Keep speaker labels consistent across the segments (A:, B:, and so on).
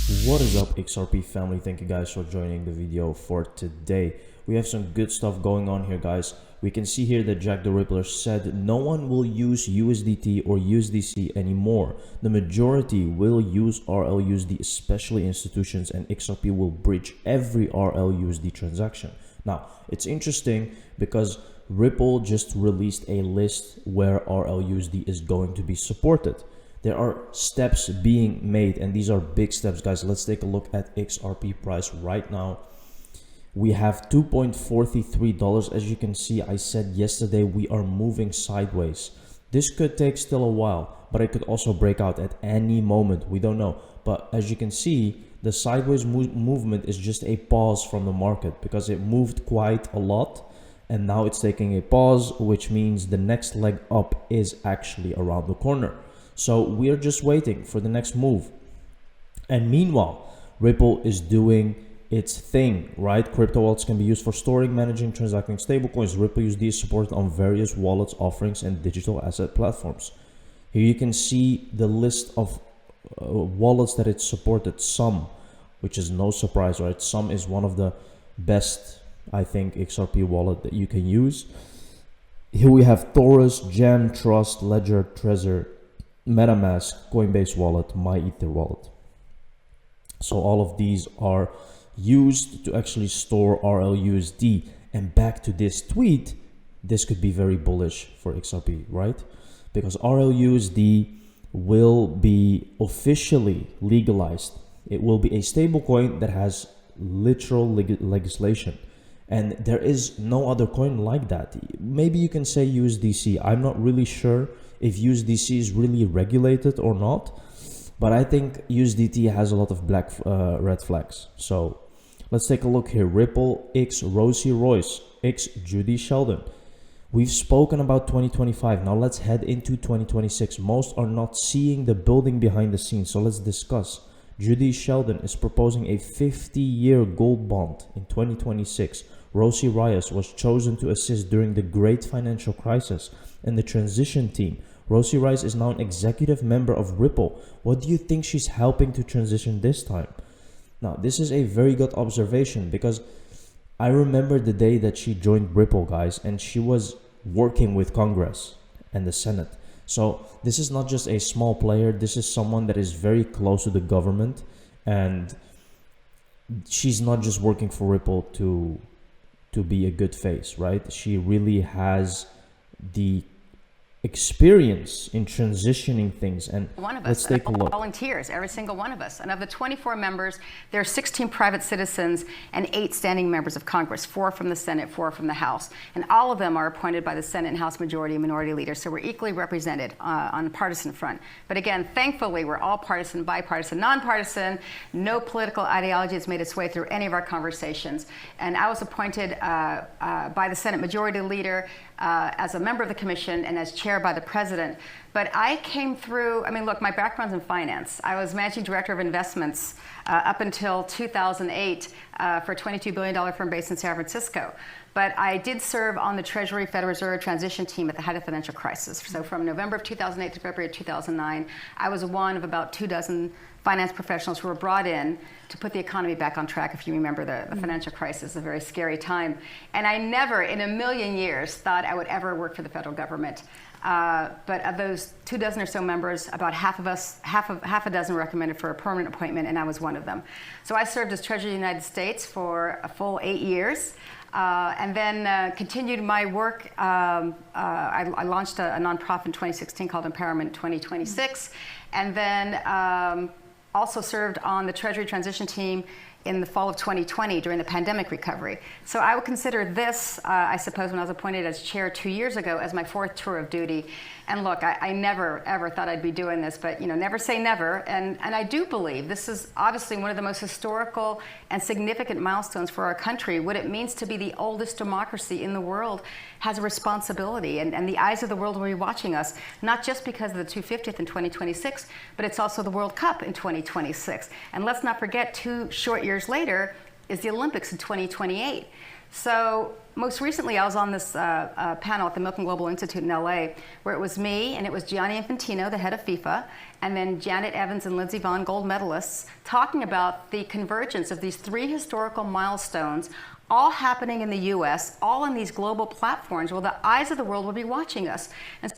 A: What is up, XRP family? Thank you guys for joining the video for today. We have some good stuff going on here, guys. We can see here that Jack the Rippler said no one will use USDT or USDC anymore. The majority will use RLUSD, especially institutions, and XRP will bridge every RLUSD transaction. Now, it's interesting because Ripple just released a list where RLUSD is going to be supported. There are steps being made, and these are big steps, guys. Let's take a look at XRP price right now. We have $2.43. As you can see, I said yesterday we are moving sideways. This could take still a while, but it could also break out at any moment. We don't know. But as you can see, the sideways movement is just a pause from the market because it moved quite a lot. And now it's taking a pause, which means the next leg up is actually around the corner. So we're just waiting for the next move. And meanwhile, Ripple is doing its thing, right? Crypto wallets can be used for storing, managing, transacting stablecoins. Ripple USD is supported on various wallets, offerings, and digital asset platforms. Here you can see the list of wallets that it's supported. Some, which is no surprise, right? Some is one of the best, I think, XRP wallet that you can use. Here we have Taurus, Jam, Trust, Ledger, Trezor, MetaMask, Coinbase wallet, MyEther wallet. So all of these are used to actually store RLUSD. And back to this tweet, this could be very bullish for XRP, right? Because RLUSD will be officially legalized. It will be a stablecoin that has literal legislation. And there is no other coin like that. Maybe you can say USDC. I'm not really sure if USDC is really regulated or not, but I think USDT has a lot of red flags. So let's take a look here. Ripple X Rosie Royce X Judy Sheldon. We've spoken about 2025. Now let's head into 2026. Most are not seeing the building behind the scenes, so let's discuss. Judy Sheldon is proposing a 50-year gold bond in 2026. Rosie Rice was chosen to assist during the great financial crisis and the transition team. Rosie Rice is now an executive member of Ripple. What do you think she's helping to transition this time? Now, this is a very good observation because I remember the day that she joined Ripple, guys, and she was working with Congress and the Senate. So this is not just a small player. This is someone that is very close to the government, and she's not just working for Ripple to be a good face, right? She really has the experience in transitioning things. And let's take a look.
B: Volunteers, every single one of us. And of the 24 members, there are 16 private citizens and 8 standing members of Congress, 4 from the Senate, 4 from the House. And all of them are appointed by the Senate and House majority and minority leaders. So we're equally represented on the partisan front. But again, thankfully, we're all partisan, bipartisan, nonpartisan. No political ideology has made its way through any of our conversations. And I was appointed by the Senate majority leader as a member of the commission and as chair by the president. But I came through, I mean, look, my background's in finance. I was managing director of investments up until 2008 for a $22 billion firm based in San Francisco. But I did serve on the Treasury Federal Reserve transition team at the height of the financial crisis. So from November of 2008 to February of 2009, I was one of about 24 finance professionals who were brought in to put the economy back on track. If you remember the financial crisis, a very scary time. And I never in a million years thought I would ever work for the federal government. But of those 24 or so members, about half a dozen recommended for a permanent appointment, and I was one of them. So I served as Treasurer of the United States for a full 8 years. And then continued my work. I launched a nonprofit in 2016 called Empowerment 2026. And then also served on the Treasury transition team in the fall of 2020 during the pandemic recovery. So I would consider this, I suppose, when I was appointed as chair 2 years ago, as my 4th tour of duty. And look, I never, ever thought I'd be doing this, but never say never. And I do believe this is obviously one of the most historical and significant milestones for our country. What it means to be the oldest democracy in the world has a responsibility, and the eyes of the world will be watching us, not just because of the 250th in 2026, but it's also the World Cup in 2026. And let's not forget, 2 short years later is the Olympics in 2028. So most recently, I was on this panel at the Milken Global Institute in LA, where it was me and it was Gianni Infantino, the head of FIFA, and then Janet Evans and Lindsey Vonn, gold medalists, talking about the convergence of these 3 historical milestones, all happening in the US, all on these global platforms where the eyes of the world will be watching us. And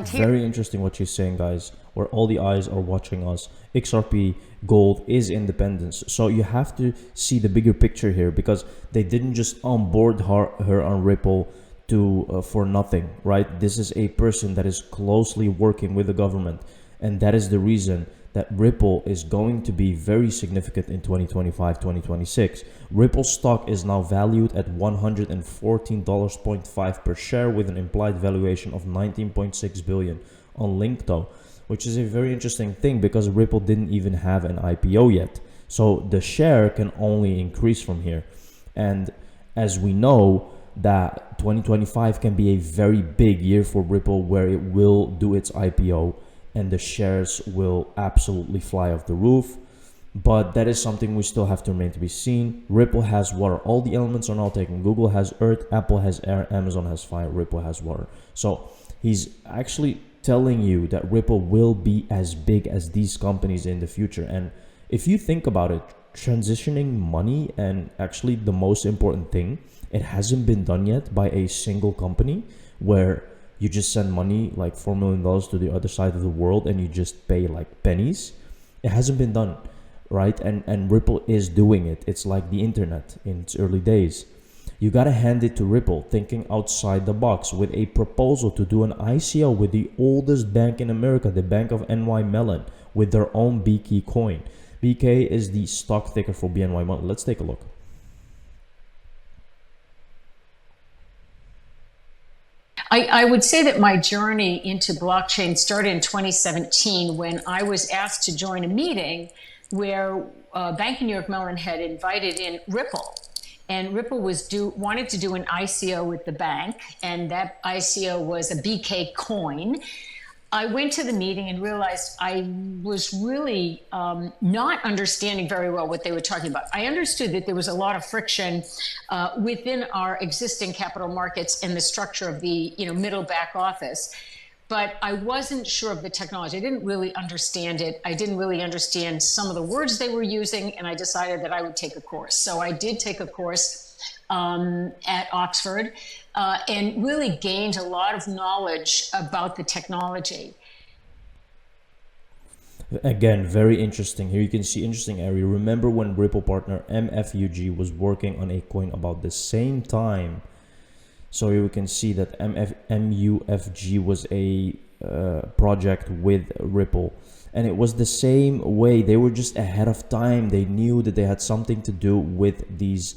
A: very interesting what she's saying, guys, where all the eyes are watching us. XRP Gold is independence. So you have to see the bigger picture here, because they didn't just onboard her on Ripple to for nothing, right? This is a person that is closely working with the government, and that is the reason that Ripple is going to be very significant in 2025, 2026. Ripple stock is now valued at $114.5 per share, with an implied valuation of 19.6 billion on Linkto, which is a very interesting thing because Ripple didn't even have an IPO yet. So the share can only increase from here. And as we know, that 2025 can be a very big year for Ripple, where it will do its IPO and the shares will absolutely fly off the roof. But that is something we still have to remain to be seen. Ripple has water. All the elements are now taken. Google has earth, Apple has air, Amazon has fire, Ripple has water. So he's actually telling you that Ripple will be as big as these companies in the future. And if you think about it, transitioning money, and actually the most important thing, it hasn't been done yet by a single company, where you just send money like $4 million to the other side of the world and you just pay like pennies. It hasn't been done, right? And Ripple is doing it. It's like the internet in its early days. You gotta hand it to Ripple, thinking outside the box with a proposal to do an ICO with the oldest bank in America, the Bank of NY Mellon, with their own BK coin. BK is the stock ticker for BNY Mellon. Let's take a look.
C: I would say that my journey into blockchain started in 2017 when I was asked to join a meeting where Bank of New York Mellon had invited in Ripple. And Ripple wanted to do an ICO with the bank, and that ICO was a BK coin. I went to the meeting and realized I was really not understanding very well what they were talking about. I understood that there was a lot of friction within our existing capital markets and the structure of the middle back office, but I wasn't sure of the technology. I didn't really understand it. I didn't really understand some of the words they were using, and I decided that I would take a course. So I did take a course at Oxford and really gained a lot of knowledge about the technology.
A: Again, very interesting. Here you can see interesting area. Remember when Ripple partner MFUG was working on a coin about the same time? So you can see that MUFG was a project with Ripple, and it was the same way. They were just ahead of time. They knew that they had something to do with these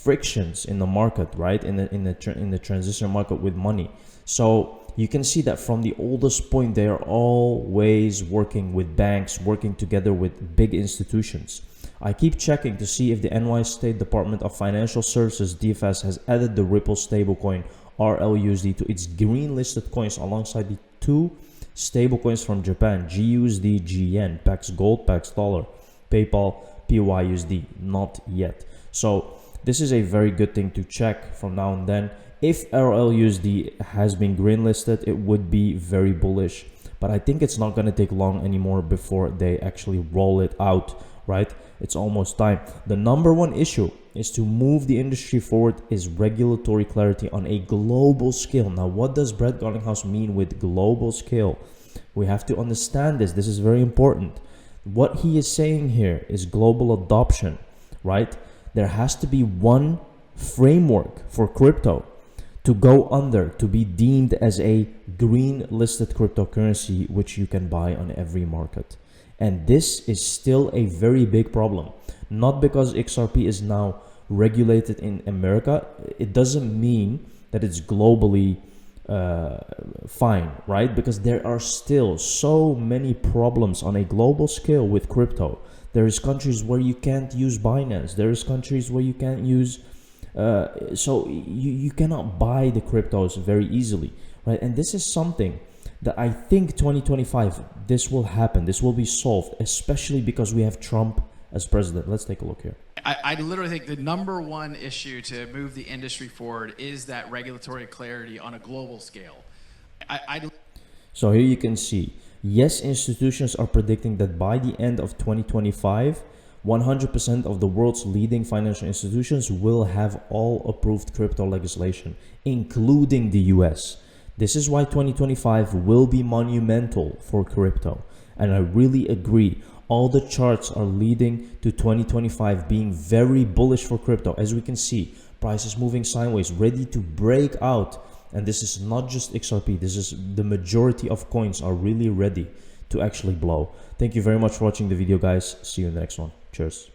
A: frictions in the market, right? In the transition market with money. So you can see that from the oldest point, they are always working with banks, working together with big institutions. I keep checking to see if the NY State Department of Financial Services, DFS, has added the Ripple stablecoin RLUSD to its green listed coins alongside the 2 stablecoins from Japan, GUSD, GN, PAX Gold, PAX Dollar, PayPal, PYUSD. Not yet. So this is a very good thing to check from now and then. If RLUSD has been green listed, it would be very bullish, but I think it's not going to take long anymore before they actually roll it out, right? It's almost time. The number one issue is to move the industry forward is regulatory clarity on a global scale. Now, what does Brett Garlinghouse mean with global scale? We have to understand this. This is very important. What he is saying here is global adoption, right? There has to be one framework for crypto to go under, to be deemed as a green listed cryptocurrency, which you can buy on every market. And this is still a very big problem. Not because XRP is now regulated in America, it doesn't mean that it's globally fine, right? Because there are still so many problems on a global scale with crypto. There is countries where you can't use Binance. There is countries where you can't use, so you cannot buy the cryptos very easily, right? And this is something that I think 2025, this will happen. This will be solved, especially because we have Trump as president. Let's take a look here.
D: I literally think the #1 issue to move the industry forward is that regulatory clarity on a global scale.
A: So here you can see, yes, institutions are predicting that by the end of 2025, 100% of the world's leading financial institutions will have all approved crypto legislation, including the US. This is why 2025 will be monumental for crypto. And I really agree. All the charts are leading to 2025 being very bullish for crypto. As we can see, prices moving sideways, ready to break out. And this is not just XRP. This is the majority of coins are really ready to actually blow. Thank you very much for watching the video, guys. See you in the next one. Cheers.